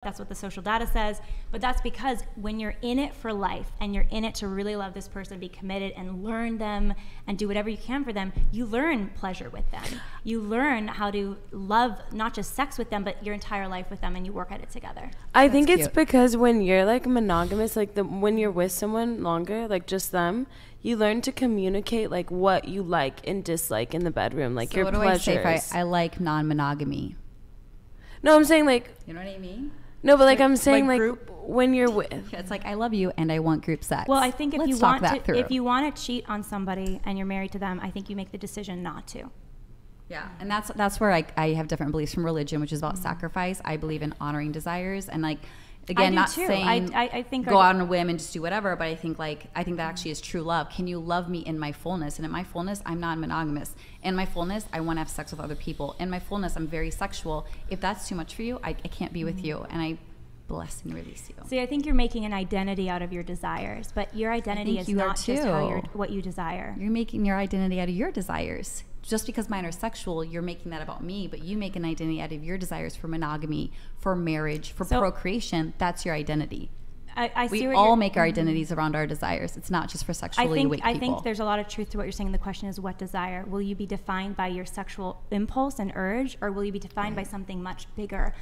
That's what the social data says. But that's because when you're in it for life and you're in it to really love this person, be committed and learn them and do whatever you can for them, you learn pleasure with them. You learn how to love not just sex with them, but your entire life with them, and you work at it together. I think it's because when you're like monogamous, like when you're with someone longer, like just them, you learn to communicate like what you like and dislike in the bedroom, like So your what pleasures. do I say if I like non-monogamy? No, I'm saying like, You know what I mean? no, but like I'm saying like group? when you're with. It's like, I love you and I want group sex. Well, I think if Let's you talk want that to, through. if you want to cheat on somebody and you're married to them, I think you make the decision not to. Yeah, and that's where I have different beliefs from religion, which is about sacrifice. I believe in honoring desires, and like, again, do not too. saying I think go out on a whim and just do whatever, but I think that actually is true love. Can you love me in my fullness? And in my fullness, I'm non-monogamous. In my fullness, I want to have sex with other people. In my fullness, I'm very sexual. If that's too much for you, I can't be with you, and I bless and release you. See, I think you're making an identity out of your desires, but your identity think is you are not just how too. what you desire. You're making your identity out of your desires. Just because mine are sexual, you're making that about me, but you make an identity out of your desires for monogamy, for marriage, for procreation. That's your identity. I see We what all you're- make our identities around our desires. It's not just for sexually awake people. I think there's a lot of truth to what you're saying. The question is, what desire? Will you be defined by your sexual impulse and urge, or will you be defined by something much bigger,